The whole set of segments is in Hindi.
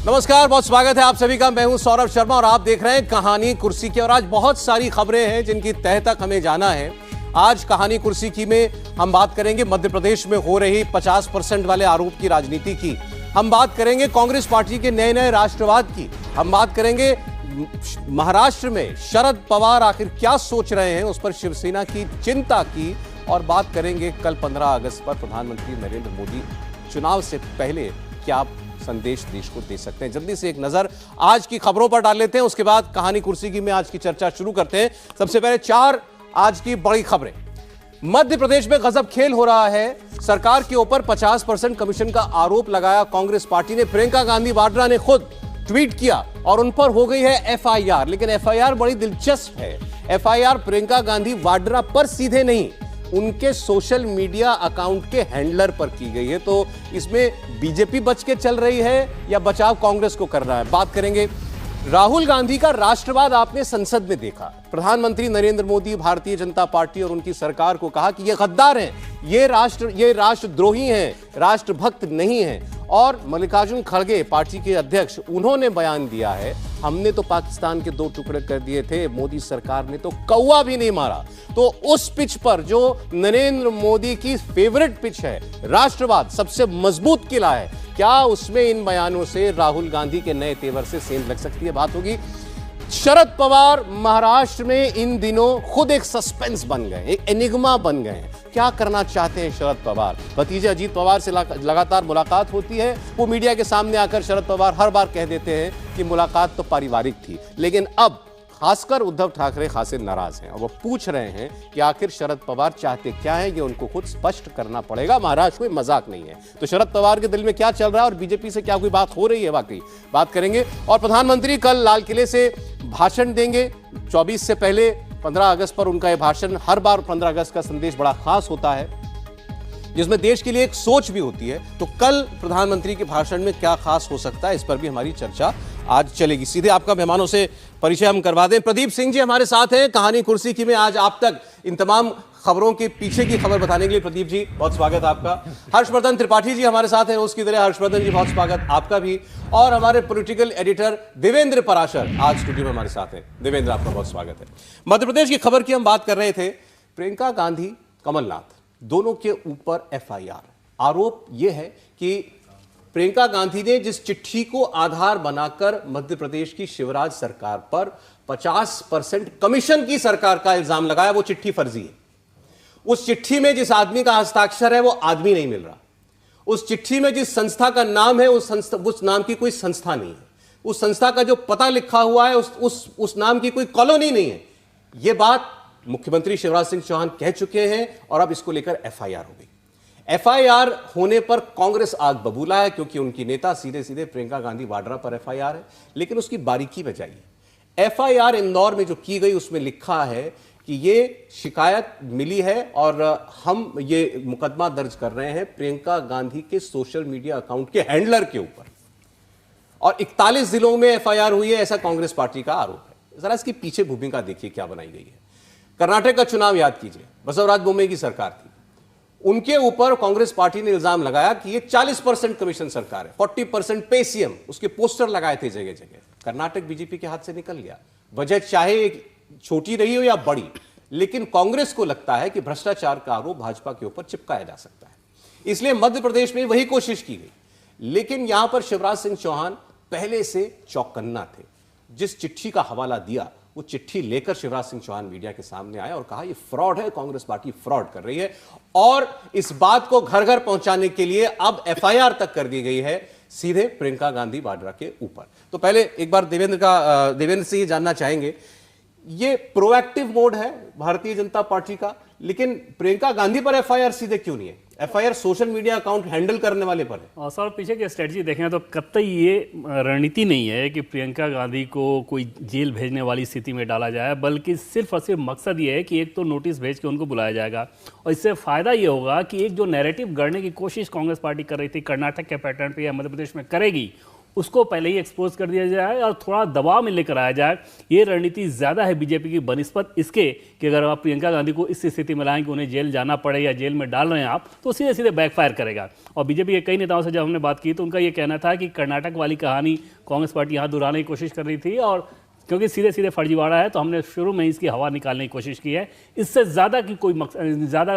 नमस्कार, बहुत स्वागत है आप सभी का। मैं हूं सौरभ शर्मा और आप देख रहे हैं कहानी कुर्सी की। और आज बहुत सारी खबरें हैं जिनकी तह तक हमें जाना है। आज कहानी कुर्सी की में हम बात करेंगे मध्य प्रदेश में हो रही 50% वाले आरोप की राजनीति की। हम बात करेंगे कांग्रेस पार्टी के नए नए राष्ट्रवाद की। हम बात करेंगे महाराष्ट्र में शरद पवार आखिर क्या सोच रहे हैं, उस पर शिवसेना की चिंता की। और बात करेंगे कल 15 अगस्त पर प्रधानमंत्री नरेंद्र मोदी चुनाव से पहले क्या संदेश देश को दे सकते हैं। जल्दी से एक नजर आज की खबरों पर डाल लेते हैं, उसके बाद कहानी कुर्सी की में आज की चर्चा शुरू करते हैं। सबसे पहले 4 आज की बड़ी खबरें। मध्य प्रदेश में गजब खेल हो रहा है। सरकार के ऊपर 50% कमीशन का आरोप लगाया कांग्रेस पार्टी ने। प्रियंका गांधी वाड्रा ने खुद ट्वीट किया और उन पर हो गई है एफआईआर। लेकिन एफआईआर बड़ी दिलचस्प है। एफआईआर प्रियंका गांधी वाड्रा पर सीधे नहीं, उनके सोशल मीडिया अकाउंट के हैंडलर पर की गई है। तो इसमें बीजेपी बच के चल रही है या बचाव कांग्रेस को कर रहा है। बात करेंगे राहुल गांधी का राष्ट्रवाद आपने संसद में देखा। प्रधानमंत्री नरेंद्र मोदी भारतीय जनता पार्टी और उनकी सरकार को कहा कि ये गद्दार हैं, ये राष्ट्रद्रोही हैं, राष्ट्रभक्त नहीं हैं। और मल्लिकार्जुन खड़गे पार्टी के अध्यक्ष, उन्होंने बयान दिया है हमने तो पाकिस्तान के 2 टुकड़े कर दिए थे, मोदी सरकार ने तो कौवा भी नहीं मारा। तो उस पिच पर जो नरेंद्र मोदी की फेवरेट पिच है, राष्ट्रवाद सबसे मजबूत किला है, क्या उसमें इन बयानों से राहुल गांधी के नए तेवर से सेंध लग सकती है? बात होगी। शरद पवार महाराष्ट्र में इन दिनों खुद एक सस्पेंस बन गए, एक एनिग्मा बन गए हैं। क्या करना चाहते हैं शरद पवार? भतीजे अजीत पवार से लगातार मुलाकात होती है। वो मीडिया के सामने आकर शरद पवार हर बार कह देते हैं कि मुलाकात तो पारिवारिक थी। लेकिन अब खासकर उद्धव ठाकरे खासे नाराज हैं और वो पूछ रहे हैं कि आखिर शरद पवार चाहते क्या है। ये उनको खुद स्पष्ट करना पड़ेगा। महाराष्ट्र कोई मजाक नहीं है। तो शरद पवार के दिल में क्या चल रहा है और बीजेपी से क्या कोई बात हो रही है, वाकई बात करेंगे। और प्रधानमंत्री कल लाल किले से भाषण देंगे 24 से पहले। 15 अगस्त पर उनका यह भाषण, हर बार 15 अगस्त का संदेश बड़ा खास होता है, जिसमें देश के लिए एक सोच भी होती है। तो कल प्रधानमंत्री के भाषण में क्या खास हो सकता है, इस पर भी हमारी चर्चा आज चलेगी। सीधे आपका मेहमानों से परिचय हम करवा दें। प्रदीप सिंह जी हमारे साथ हैं कहानी कुर्सी की में। आज आप तक इन तमाम खबरों के पीछे की खबर बताने के लिए प्रदीप जी, बहुत स्वागत आपका। हर्षवर्धन त्रिपाठी जी हमारे साथ हैं उसकी तरह। हर्षवर्धन जी, बहुत स्वागत आपका भी। और हमारे पॉलिटिकल एडिटर देवेंद्र पराशर आज स्टूडियो में हमारे साथ हैं। देवेंद्र, आपका बहुत स्वागत है। मध्य प्रदेश की खबर की हम बात कर रहे थे। प्रियंका गांधी, कमलनाथ दोनों के ऊपर एफआईआर। आरोप यह है कि प्रियंका गांधी ने जिस चिट्ठी को आधार बनाकर मध्य प्रदेश की शिवराज सरकार पर 50% कमीशन की सरकार का इल्जाम लगाया, वो चिट्ठी फर्जी है। उस चिट्ठी में जिस आदमी का हस्ताक्षर है वो आदमी नहीं मिल रहा। उस चिट्ठी में जिस संस्था का नाम है उस नाम की कोई संस्था नहीं है। उस संस्था का जो पता लिखा हुआ है उस नाम की कोई कॉलोनी नहीं है। यह बात मुख्यमंत्री शिवराज सिंह चौहान कह चुके हैं और अब इसको लेकर एफआईआर हो गई। एफआईआर होने पर कांग्रेस आग बबूला है, क्योंकि उनकी नेता सीधे सीधे प्रियंका गांधी वाड्रा पर एफआईआर है। लेकिन उसकी बारीकी बताइए। एफआईआर इंदौर में जो की गई उसमें लिखा है कि ये शिकायत मिली है और हम ये मुकदमा दर्ज कर रहे हैं प्रियंका गांधी के सोशल मीडिया अकाउंट के हैंडलर के ऊपर। और 41 जिलों में एफआईआर हुई है, ऐसा कांग्रेस पार्टी का आरोप है। जरा इसकी पीछे भूमिका देखिए क्या बनाई गई है। कर्नाटक का चुनाव याद कीजिए, बसवराज बोम्मई की सरकार थी। उनके ऊपर कांग्रेस पार्टी ने इल्जाम लगाया कि ये 40% कमीशन सरकार है, 40% पे सीएम, उसके पोस्टर लगाए थे जगह जगह। कर्नाटक बीजेपी के हाथ से निकल गया। वजह चाहे छोटी रही हो या बड़ी, लेकिन कांग्रेस को लगता है कि भ्रष्टाचार का आरोप भाजपा के ऊपर चिपकाया जा सकता है, इसलिए मध्य प्रदेश में वही कोशिश की गई। लेकिन यहां पर शिवराज सिंह चौहान पहले से चौकन्ना थे। जिस चिट्ठी का हवाला दिया वो चिट्ठी लेकर शिवराज सिंह चौहान मीडिया के सामने आए और कहा ये फ्रॉड है, कांग्रेस पार्टी फ्रॉड कर रही है। और इस बात को घर घर पहुंचाने के लिए अब एफआईआर तक कर दी गई है सीधे प्रियंका गांधी वाड्रा के ऊपर। तो पहले एक बार देवेंद्र से ये जानना चाहेंगे, ये प्रोएक्टिव मोड है भारतीय जनता पार्टी का, लेकिन प्रियंका गांधी पर एफआईआर सीधे क्यों नहीं है? FIR social media account handle करने वाले पर है। सर, पीछे की स्ट्रेटजी देखें तो कतई ये रणनीति नहीं है कि प्रियंका गांधी को कोई जेल भेजने वाली स्थिति में डाला जाए, बल्कि सिर्फ और सिर्फ मकसद ये है कि एक तो नोटिस भेज के उनको बुलाया जाएगा और इससे फ़ायदा ये होगा कि एक जो नैरेटिव गढ़ने की कोशिश कांग्रेस पार्टी कर रही थी कर्नाटक के पैटर्न पर या मध्य प्रदेश में करेगी, उसको पहले ही एक्सपोज कर दिया जाए और थोड़ा दबाव में लेकर आया जाए। ये रणनीति ज़्यादा है बीजेपी की बनिस्बत इसके कि अगर आप प्रियंका गांधी को इस स्थिति में लाएं कि उन्हें जेल जाना पड़े या जेल में डाल रहे हैं आप, तो सीधे सीधे बैकफायर करेगा। और बीजेपी के कई नेताओं से जब हमने बात की तो उनका ये कहना था कि कर्नाटक वाली कहानी कांग्रेस पार्टी यहाँ दोहराने की कोशिश कर रही थी, और क्योंकि सीधे सीधे फर्जीवाड़ा है तो हमने शुरू में इसकी हवा निकालने की कोशिश की है। इससे ज़्यादा का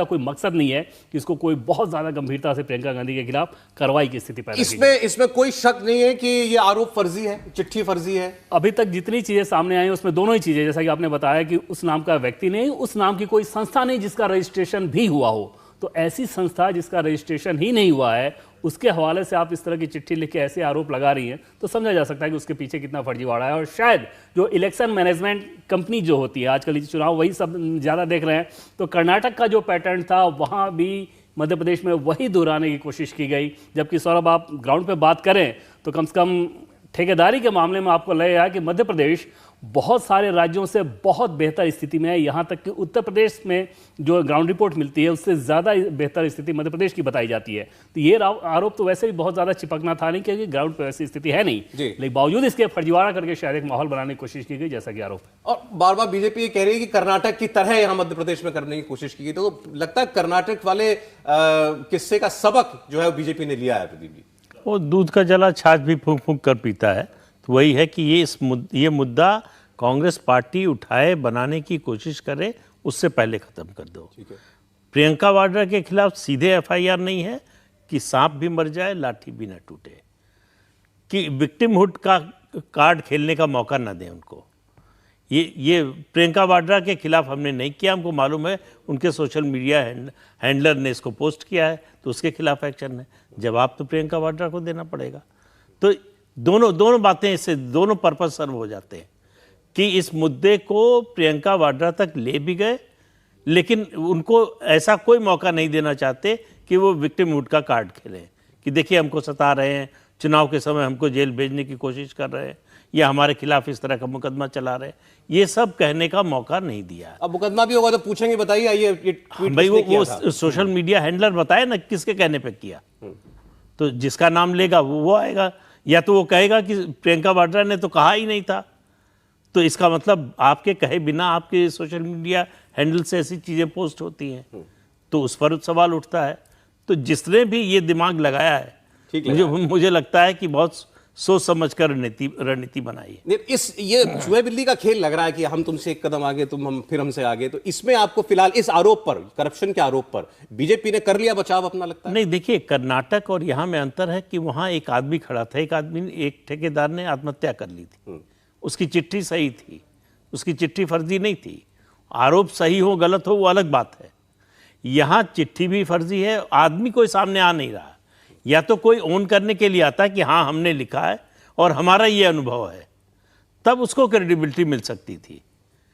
कोई मकसद नहीं है कि इसको कोई बहुत ज़्यादा गंभीरता से प्रियंका गांधी के खिलाफ कार्रवाई की स्थिति पैदा की। इसमें कोई शक नहीं है कि ये आरोप फर्जी है, चिट्ठी फर्जी है। अभी तक जितनी चीज़ें सामने आई उसमें दोनों ही चीज़ें, जैसा कि आपने बताया कि उस नाम का व्यक्ति नहीं, उस नाम की कोई संस्था नहीं जिसका रजिस्ट्रेशन भी हुआ हो, तो ऐसी संस्था जिसका रजिस्ट्रेशन ही नहीं हुआ है उसके हवाले से आप इस तरह की चिट्ठी लिख के ऐसे आरोप लगा रही हैं, तो समझा जा सकता है कि उसके पीछे कितना फर्जीवाड़ा है। और शायद जो इलेक्शन मैनेजमेंट कंपनी जो होती है, आजकल ये चुनाव वही सब ज़्यादा देख रहे हैं, तो कर्नाटक का जो पैटर्न था वहाँ भी मध्य प्रदेश में वही दोहराने की कोशिश की गई। जबकि सौरभ आप ग्राउंड पे बात करें तो कम से कम ठेकेदारी के मामले में आपको लगेगा कि मध्य प्रदेश बहुत सारे राज्यों से बहुत बेहतर स्थिति में है। यहाँ तक कि उत्तर प्रदेश में जो ग्राउंड रिपोर्ट मिलती है उससे ज़्यादा बेहतर स्थिति मध्य प्रदेश की बताई जाती है। तो ये आरोप तो वैसे भी बहुत ज़्यादा चिपकना था नहीं, क्योंकि ग्राउंड पर वैसी स्थिति है नहीं, लेकिन बावजूद इसके फर्जीवाड़ा करके शायद एक माहौल बनाने की कोशिश की गई, जैसा कि आरोप। और बार बार बीजेपी ये कह रही है कि कर्नाटक की तरह यहाँ मध्य प्रदेश में करने की कोशिश की गई, तो लगता है कर्नाटक वाले किस्से का सबक जो है बीजेपी ने लिया है। प्रदीप जी, वो दूध का जला छाछ भी फूंक फूंक कर पीता है, तो वही है कि ये मुद्दा कांग्रेस पार्टी उठाए बनाने की कोशिश करे, उससे पहले खत्म कर दो। प्रियंका वाड्रा के खिलाफ सीधे एफआईआर नहीं है कि सांप भी मर जाए लाठी भी ना टूटे, कि विक्टिमहुड का कार्ड खेलने का मौका ना दें उनको। ये प्रियंका वाड्रा के खिलाफ हमने नहीं किया, हमको मालूम है उनके सोशल मीडिया हैंडलर ने इसको पोस्ट किया है तो उसके खिलाफ एक्शन है। जवाब तो प्रियंका वाड्रा को देना पड़ेगा। तो दोनों बातें, इससे दोनों पर्पस सर्व हो जाते हैं कि इस मुद्दे को प्रियंका वाड्रा तक ले भी गए, लेकिन उनको ऐसा कोई मौका नहीं देना चाहते कि वो विक्टिमहुड का कार्ड खेलें, कि देखिए हमको सता रहे हैं, चुनाव के समय हमको जेल भेजने की कोशिश कर रहे हैं, या हमारे खिलाफ इस तरह का मुकदमा चला रहे हैं। ये सब कहने का मौका नहीं दिया। अब मुकदमा भी होगा तो पूछेंगे, बताइए ये ट्वीट भाई वो सोशल मीडिया हैंडलर बताए ना किसके कहने पे किया, तो जिसका नाम लेगा वो आएगा, या तो वो कहेगा कि प्रियंका वाड्रा ने तो कहा ही नहीं था, तो इसका मतलब आपके कहे बिना आपके सोशल मीडिया हैंडल से ऐसी चीज़ें पोस्ट होती हैं, तो उस पर सवाल उठता है। तो जिसने भी ये दिमाग लगाया है, मुझे लगता है कि बहुत सोच समझकर रणनीति बनाई है। ये चूहे बिल्ली का खेल लग रहा है कि हम तुमसे एक कदम आगे, फिर हमसे आगे। तो इसमें आपको फिलहाल इस आरोप पर, करप्शन के आरोप पर बीजेपी ने कर लिया बचाव अपना, लगता है? नहीं, देखिए कर्नाटक और यहाँ में अंतर है कि वहाँ एक आदमी खड़ा था, एक ठेकेदार ने आत्महत्या कर ली थी, उसकी चिट्ठी सही थी, उसकी चिट्ठी फर्जी नहीं थी। आरोप सही हो गलत हो वो अलग बात है। यहाँ चिट्ठी भी फर्जी है, आदमी कोई सामने आ नहीं रहा, या तो कोई ओन करने के लिए आता है कि हाँ हमने लिखा है और हमारा ये अनुभव है, तब उसको क्रेडिबिलिटी मिल सकती थी।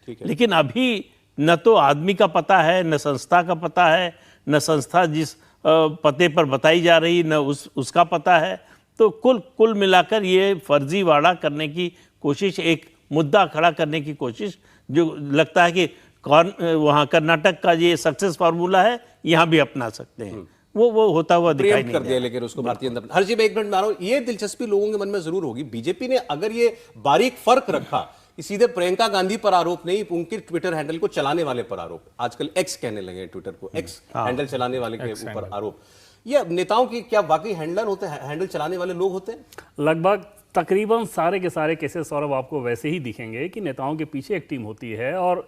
लेकिन अभी न तो आदमी का पता है, न संस्था का पता है, न संस्था जिस पते पर बताई जा रही न उसका पता है। तो कुल मिलाकर ये फर्जीवाड़ा करने की कोशिश, एक मुद्दा खड़ा करने की कोशिश, जो लगता है कि वहाँ कर्नाटक का ये सक्सेस फार्मूला है, यहाँ भी अपना सकते हैं, वो होता हुआ दिखाई नहीं कर दिया। लेकिन उसको भारतीय जनता हर चीज में, एक मिनट में आ रहा हूं, ये दिलचस्पी लोगों के मन में जरूर होगी, बीजेपी ने अगर ये बारीक फर्क रखा कि सीधे प्रियंका गांधी पर आरोप नहीं, उनके ट्विटर हैंडल को चलाने वाले पर आरोप, आजकल एक्स कहने लगे ट्विटर को, एक्स हैंडल चलाने वाले के ऊपर आरोप, ये नेताओं की क्या वाकई हैंडलर होते हैं, हैंडल चलाने वाले लोग होते हैं? लगभग तकरीबन सारे के सारे केसेस सौरभ आपको वैसे ही दिखेंगे कि नेताओं के पीछे एक टीम होती है, और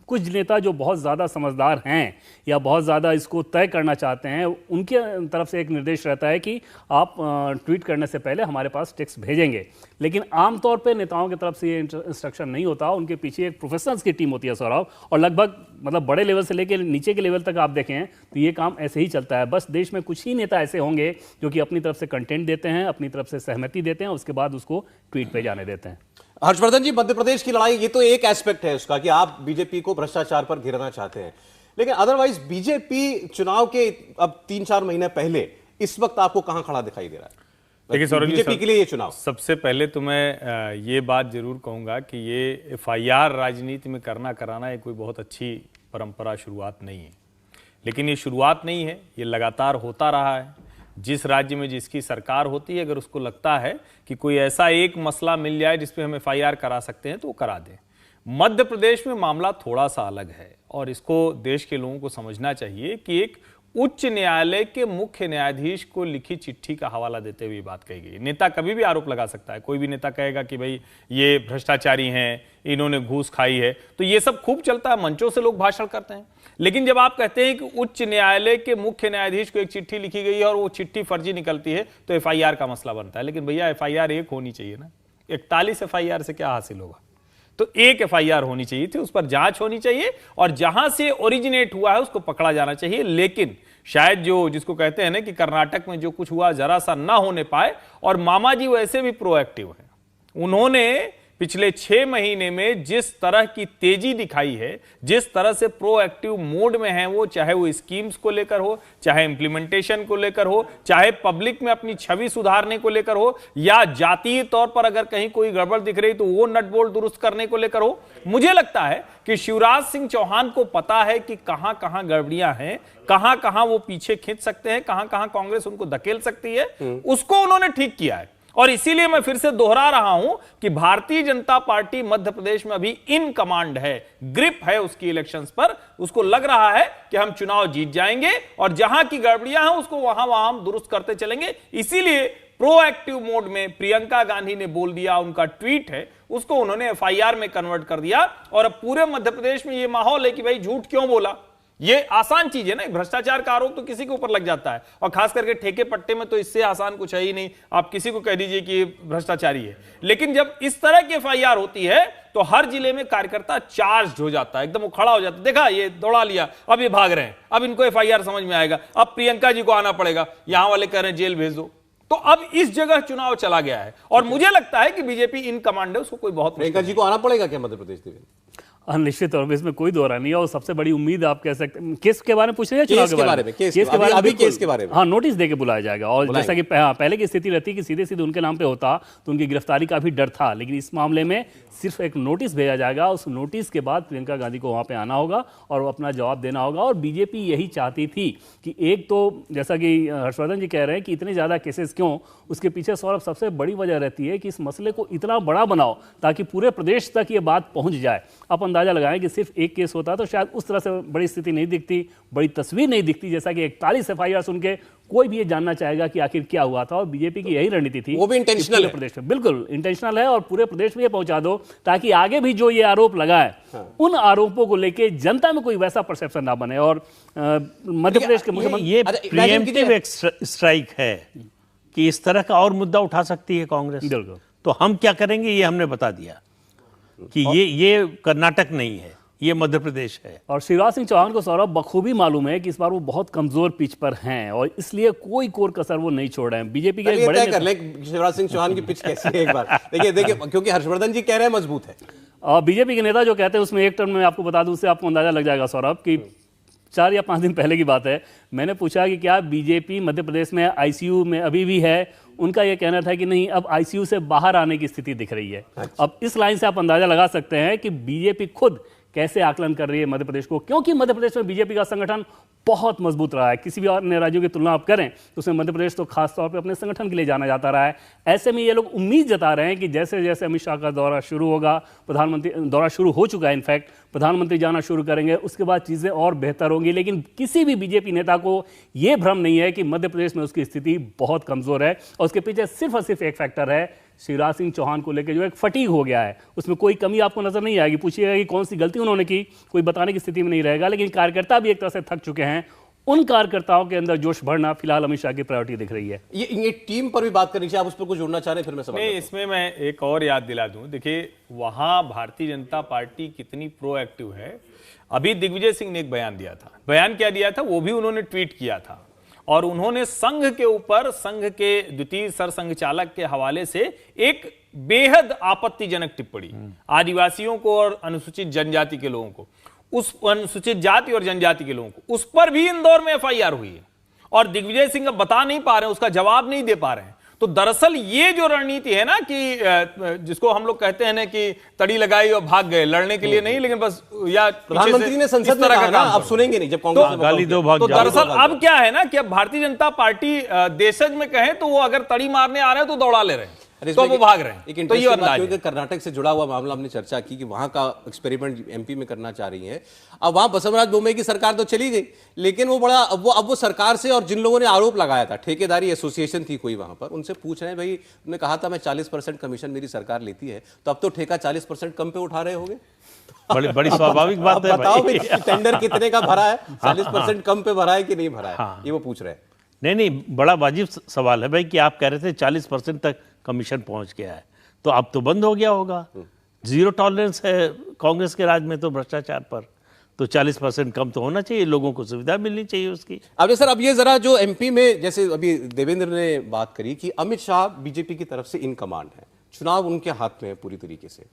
कुछ नेता जो बहुत ज़्यादा समझदार हैं या बहुत ज़्यादा इसको तय करना चाहते हैं, उनके तरफ से एक निर्देश रहता है कि आप ट्वीट करने से पहले हमारे पास टेक्स्ट भेजेंगे। लेकिन आमतौर पे नेताओं की तरफ से ये इंस्ट्रक्शन नहीं होता, उनके पीछे एक प्रोफेशनल्स की टीम होती है सौरभ, और लगभग मतलब बड़े लेवल से लेकर नीचे के लेवल तक आप देखें तो ये काम ऐसे ही चलता है। बस देश में कुछ ही नेता ऐसे होंगे जो कि अपनी तरफ से कंटेंट देते हैं, अपनी तरफ से सहमति देते हैं, उसके बाद उसको ट्वीट पे जाने देते हैं। हर्षवर्धन जी, मध्य प्रदेश की लड़ाई, ये तो एक एस्पेक्ट है उसका कि आप बीजेपी को भ्रष्टाचार पर घेरना चाहते हैं, लेकिन अदरवाइज बीजेपी चुनाव के अब 3-4 महीने पहले इस वक्त आपको कहां खड़ा दिखाई दे रहा है? देखिए सौरभ जी, बीजेपी के लिए ये चुनाव, सबसे पहले तो मैं ये बात जरूर कहूंगा कि ये एफआईआर राजनीति में करना कराना ये कोई बहुत अच्छी परंपरा शुरुआत नहीं है, लेकिन ये शुरुआत नहीं है, ये लगातार होता रहा है। जिस राज्य में जिसकी सरकार होती है, अगर उसको लगता है कि कोई ऐसा एक मसला मिल जाए जिसपे हम एफआईआर करा सकते हैं तो वो करा दें। मध्य प्रदेश में मामला थोड़ा सा अलग है और इसको देश के लोगों को समझना चाहिए कि एक उच्च न्यायालय के मुख्य न्यायाधीश को लिखी चिट्ठी का हवाला देते हुए बात कही गई। नेता कभी भी आरोप लगा सकता है, कोई भी नेता कहेगा कि भाई ये भ्रष्टाचारी हैं, इन्होंने घूस खाई है, तो ये सब खूब चलता है, मंचों से लोग भाषण करते हैं। लेकिन जब आप कहते हैं कि उच्च न्यायालय के मुख्य न्यायाधीश को एक चिट्ठी लिखी गई है और वो चिट्ठी फर्जी निकलती है तो एफआईआर का मसला बनता है। लेकिन भैया एफआईआर एक होनी चाहिए ना, 41 एफआईआर से क्या हासिल होगा? तो एक एफआईआर होनी चाहिए थी, उस पर जांच होनी चाहिए और जहां से ओरिजिनेट हुआ है उसको पकड़ा जाना चाहिए। लेकिन शायद जो जिसको कहते हैं ना कि कर्नाटक में जो कुछ हुआ जरा सा ना होने पाए, और मामा जी वैसे भी प्रोएक्टिव हैं। उन्होंने पिछले 6 महीने में जिस तरह की तेजी दिखाई है, जिस तरह से प्रोएक्टिव मोड में है वो, चाहे वो स्कीम्स को लेकर हो, चाहे इंप्लीमेंटेशन को लेकर हो, चाहे पब्लिक में अपनी छवि सुधारने को लेकर हो, या जातीय तौर पर अगर कहीं कोई गड़बड़ दिख रही तो वो नट बोल्ट दुरुस्त करने को लेकर हो। मुझे लगता है कि शिवराज सिंह चौहान को पता है कि कहां कहां गड़बड़ियां हैं, कहां कहां वो पीछे खींच सकते हैं, कहां कहां कांग्रेस उनको धकेल सकती है, उसको उन्होंने ठीक किया है। और इसीलिए मैं फिर से दोहरा रहा हूं कि भारतीय जनता पार्टी मध्य प्रदेश में अभी इन कमांड है, ग्रिप है उसकी इलेक्शंस पर। उसको लग रहा है कि हम चुनाव जीत जाएंगे और जहां की गड़बड़ियां हैं उसको वहां हम दुरुस्त करते चलेंगे। इसीलिए प्रोएक्टिव मोड में प्रियंका गांधी ने बोल दिया, उनका ट्वीट है, उसको उन्होंने एफआईआर में कन्वर्ट कर दिया। और अब पूरे मध्य प्रदेश में यह माहौल है कि भाई झूठ क्यों बोला। ये आसान चीज है ना, भ्रष्टाचार का आरोप तो किसी के ऊपर लग जाता है, और खास करके ठेके पट्टे में तो इससे आसान कुछ है ही नहीं। आप किसी को कह दीजिए कि भ्रष्टाचारी है। लेकिन जब इस तरह की एफआईआर होती है तो हर जिले में कार्यकर्ता चार्ज हो जाता है, एकदम वो खड़ा हो जाता है। देखा, ये दौड़ा लिया, अब ये भाग रहे हैं, अब इनको एफआईआर समझ में आएगा, अब प्रियंका जी को आना पड़ेगा, यहां वाले कह रहे हैं जेल भेज दो। तो अब इस जगह चुनाव चला गया है और मुझे लगता है कि बीजेपी इन कमांड है, उसको कोई बहुत प्रियंका जी को आना पड़ेगा क्या मध्य प्रदेश में? निश्चित तौर पर इसमें कोई दोहरा नहीं है। और सबसे बड़ी उम्मीद आप कह सकते हैं, केस के बारे में पूछ रहे हैं, चुनाव के बारे में, केस के बारे में, अभी केस के बारे में, हाँ, नोटिस देके बुलाया जाएगा। और जैसा कि पहले की स्थिति रहती कि सीधे सीधे उनके नाम पे होता तो उनकी गिरफ्तारी का भी डर था, लेकिन इस मामले में सिर्फ एक नोटिस भेजा जाएगा। उस नोटिस के बाद प्रियंका गांधी को वहां पे आना होगा और वो अपना जवाब देना होगा। और बीजेपी यही चाहती थी कि एक तो जैसा कि हर्षवर्धन जी कह रहे हैं कि इतने ज्यादा केसेस क्यों, उसके पीछे सौरभ सबसे बड़ी वजह रहती है कि इस मसले को इतना बड़ा बनाओ ताकि पूरे प्रदेश तक ये बात पहुंच जाए। आप अंदाजा लगाएं कि सिर्फ एक केस होता तो शायद उस तरह से बड़ी स्थिति नहीं दिखती, बड़ी तस्वीर नहीं दिखती। जैसा कि 41 एफआईआर सुन के कोई भी ये जानना चाहेगा कि आखिर क्या हुआ था। और बीजेपी की यही रणनीति थी, वो भी इंटेंशनल है, प्रदेश में बिल्कुल इंटेंशनल है, और पूरे प्रदेश में ये पहुंचा दो ताकि आगे भी जो ये आरोप लगा है उन आरोपों को लेके जनता में कोई वैसा परसेप्शन ना बने। और मध्य प्रदेश के मुख्यमंत्री, ये प्रीएम्प्टिव स्ट्राइक है कि इस तरह का और मुद्दा उठा सकती है कांग्रेस, तो हम क्या करेंगे ये हमने बता दिया कि ये कर्नाटक नहीं है, ये मध्य प्रदेश है। और शिवराज सिंह चौहान को सौरभ बखूबी मालूम है कि इस बार वो बहुत कमजोर पिच पर हैं और इसलिए कोई कोर कसर वो नहीं छोड़ रहे हैं। बीजेपी के एक बड़े कर ले शिवराज सिंह चौहान की पिच कैसी है एक बार देखिए क्योंकि हर्षवर्धन जी कह रहे हैं मजबूत है, और बीजेपी के नेता जो कहते हैं उसमें एक टर्म में आपको बता दूं, उससे आपको अंदाजा लग जाएगा सौरभ कि 4 या 5 दिन पहले की बात है, मैंने पूछा कि क्या बीजेपी मध्य प्रदेश में आईसीयू में अभी भी है। उनका यह कहना था कि नहीं, अब आईसीयू से बाहर आने की स्थिति दिख रही है। अब इस लाइन से आप अंदाजा लगा सकते हैं कि बीजेपी खुद कैसे आकलन कर रही है मध्य प्रदेश को, क्योंकि मध्य प्रदेश में बीजेपी का संगठन बहुत मजबूत रहा है। किसी भी अन्य राज्यों की तुलना आप करें तो उसमें मध्य प्रदेश तो खास तौर पे अपने संगठन के लिए जाना जाता रहा है। ऐसे में ये लोग उम्मीद जता रहे हैं कि जैसे जैसे अमित शाह का दौरा शुरू होगा, प्रधानमंत्री दौरा शुरू हो चुका है, इनफैक्ट प्रधानमंत्री जाना शुरू करेंगे, उसके बाद चीज़ें और बेहतर होंगी। लेकिन किसी भी बीजेपी नेता को यह भ्रम नहीं है कि मध्य प्रदेश में उसकी स्थिति बहुत कमजोर है और उसके पीछे सिर्फ और सिर्फ एक फैक्टर है, शिवराज सिंह चौहान को लेकर जो एक फटीग हो गया है। उसमें कोई कमी आपको नजर नहीं आएगी, पूछिएगा कि कौन सी गलती उन्होंने की, कोई बताने की स्थिति में नहीं रहेगा। लेकिन कार्यकर्ता भी एक तरह से थक चुके हैं। उन कार्यकर्ताओं के अंदर जोश भरना फिलहाल अमित शाह की प्रायोरिटी दिख रही है। ये टीम पर भी बात करनी चाहिए, आप उस पर कुछ जोड़ना चाह रहे हैं? फिर मैं समझ नहीं, इसमें मैं एक और याद दिला दूं, देखिए वहां भारतीय जनता पार्टी कितनी प्रोएक्टिव है। अभी दिग्विजय सिंह ने एक बयान दिया था, बयान क्या दिया था वो भी उन्होंने ट्वीट किया था, और उन्होंने संघ के ऊपर, संघ के द्वितीय सरसंघ चालक के हवाले से एक बेहद आपत्तिजनक टिप्पणी, आदिवासियों को और अनुसूचित जनजाति के लोगों को, उस अनुसूचित जाति और जनजाति के लोगों को, उस पर भी इंदौर में एफआईआर हुई है और दिग्विजय सिंह अब बता नहीं पा रहे हैं, उसका जवाब नहीं दे पा रहे हैं। तो दरअसल ये जो रणनीति है ना कि जिसको हम लोग कहते हैं ना कि तड़ी लगाई और भाग गए, लड़ने के लिए नहीं लेकिन बस या प्रधानमंत्री ने संसद में कहा ना, अब सुनेंगे नहीं जब कांग्रेस ने गाली दो भाग तो जाओ। दरअसल अब क्या है ना कि अब भारतीय जनता पार्टी देशज में कहे तो वो अगर तड़ी मारने आ रहे हैं तो दौड़ा ले रहे हैं, तो वो भाग रहे हैं। एक तो ये इंटरेस्टिंग बात अंदाज क्योंकि कर्नाटक से जुड़ा हुआ मामला हमने चर्चा की कि वहां का एक्सपेरिमेंट एमपी में करना चाह रही है। अब वहां बसवराज बोम्मई की सरकार तो चली गई, लेकिन वो बड़ा अब वो सरकार से और जिन लोगों ने आरोप लगाया था, ठेकेदारी एसोसिएशन थी कोई वहां पर, उनसे पूछ रहे हैं भाई, उन्होंने कहा था मैं 40% कमीशन मेरी सरकार लेती है, तो अब तो ठेका 40% कम पे उठा रहे होगे। बड़ी स्वाभाविक बात अब है बताओ भाई। भाई टेंडर कितने का भरा है, 40% कम पे भरा है कि नहीं भरा है, ये वो पूछ रहे हैं। नहीं, बड़ा वाजिब सवाल है भाई कि आप कह रहे थे 40% तक कमीशन पहुंच गया है, तो अब तो बंद हो गया होगा। जीरो टॉलरेंस है कांग्रेस के राज में तो भ्रष्टाचार पर, तो 40% कम तो होना चाहिए, लोगों को सुविधा मिलनी चाहिए उसकी। अब सर, अब ये जरा जो एमपी में, जैसे अभी देवेंद्र ने बात करी कि अमित शाह बीजेपी की तरफ से इन कमांड है, चुनाव उनके हाथ में है पूरी तरीके से।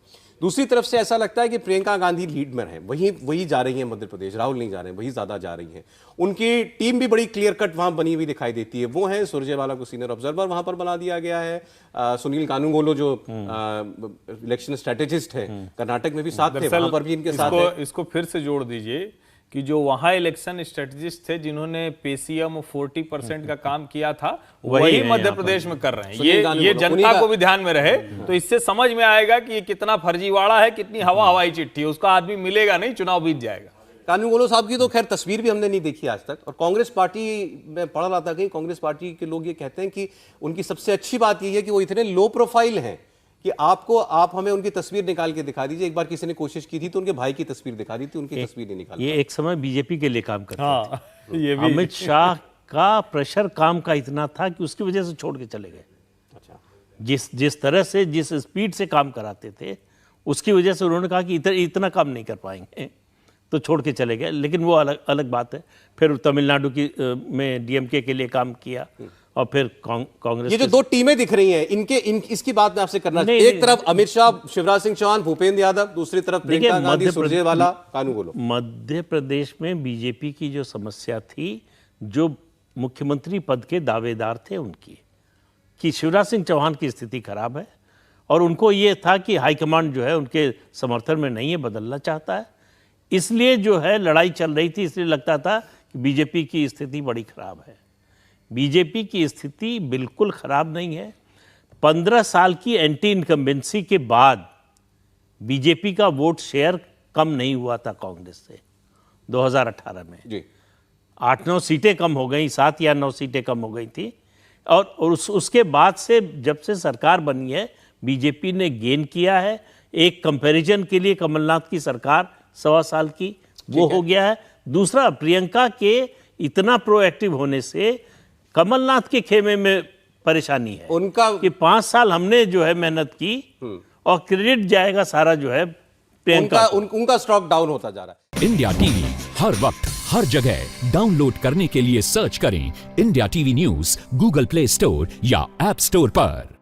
दूसरी तरफ से ऐसा लगता है कि प्रियंका गांधी लीड में है, वही जा रही है मध्य प्रदेश, राहुल नहीं जा रहे हैं, वही ज्यादा जा रही हैं। उनकी टीम भी बड़ी क्लियर कट वहां बनी हुई दिखाई देती है। वो है सुरजेवाला को सीनियर ऑब्जर्वर वहां पर बना दिया गया है, सुनील कानूनगोलो जो इलेक्शन स्ट्रेटेजिस्ट है कर्नाटक में भी साथ थे, वहां पर भी इनके साथ है। इसको फिर से जोड़ दीजिए कि जो वहां इलेक्शन स्ट्रेटेजिस्ट थे जिन्होंने पेसीएम 40% का काम किया था, वही मध्य प्रदेश में कर रहे हैं। ये जनता को भी ध्यान में रहे, तो इससे समझ में आएगा कि ये कितना फर्जीवाड़ा है, कितनी हवाई चिट्ठी है। उसका आदमी मिलेगा नहीं, चुनाव बीत जाएगा। कानूनगोलो साहब की तो खैर तस्वीर भी हमने नहीं देखी आज तक। और कांग्रेस पार्टी में पढ़ रहा था कहीं, कांग्रेस पार्टी के लोग ये कहते हैं कि उनकी सबसे अच्छी बात यह है कि वो इतने लो प्रोफाइल हैं कि आप हमें उनकी तस्वीर निकाल के दिखा दीजिए। एक बार किसी ने कोशिश की थी तो उनके भाई की तस्वीर दिखा दी थी, उनकी तस्वीर नहीं निकाली। ये एक समय बीजेपी के लिए काम करते थे। ये भी अमित शाह का प्रेशर काम का इतना था कि उसकी वजह से छोड़ के चले गए। अच्छा, जिस तरह से, जिस स्पीड से काम कराते थे, उसकी वजह से उन्होंने कहा कि इतना काम नहीं कर पाएंगे, तो छोड़ के चले गए। लेकिन वो अलग बात है। फिर तमिलनाडु की में डीएमके के लिए काम किया और फिर कांग्रेस। ये जो दो टीमें दिख रही हैं, इसकी बात मैं आपसे करना चाहिए। एक तरफ अमित शाह, शिवराज सिंह चौहान, भूपेंद्र यादव, दूसरी तरफ प्रियंका गांधी, सुरजेवाला, कानूनगोलो। मध्य प्रदेश में बीजेपी की जो समस्या थी, जो मुख्यमंत्री पद के दावेदार थे उनकी, कि शिवराज सिंह चौहान की स्थिति खराब है और उनको ये था कि हाईकमांड जो है उनके समर्थन में नहीं है, बदलना चाहता है। इसलिए जो है लड़ाई चल रही थी, इसलिए लगता था कि बीजेपी की स्थिति बड़ी खराब है। बीजेपी की स्थिति बिल्कुल खराब नहीं है। 15 साल की एंटी इनकम्बेंसी के बाद बीजेपी का वोट शेयर कम नहीं हुआ था कांग्रेस से 2018 में। जी, 8-9 सीटें कम हो गई, 7 या 9 सीटें कम हो गई थी। और उसके बाद से जब से सरकार बनी है, बीजेपी ने गेन किया है। एक कंपैरिजन के लिए कमलनाथ की सरकार 1.25 साल की वो हो गया है। दूसरा, प्रियंका के इतना प्रोएक्टिव होने से कमलनाथ के खेमे में परेशानी है उनका कि 5 साल हमने जो है मेहनत की और क्रेडिट जाएगा सारा जो है प्रियंका। उनका स्टॉक डाउन होता जा रहा है। इंडिया टीवी हर वक्त हर जगह डाउनलोड करने के लिए सर्च करें India TV news Google play store या ऐप स्टोर पर।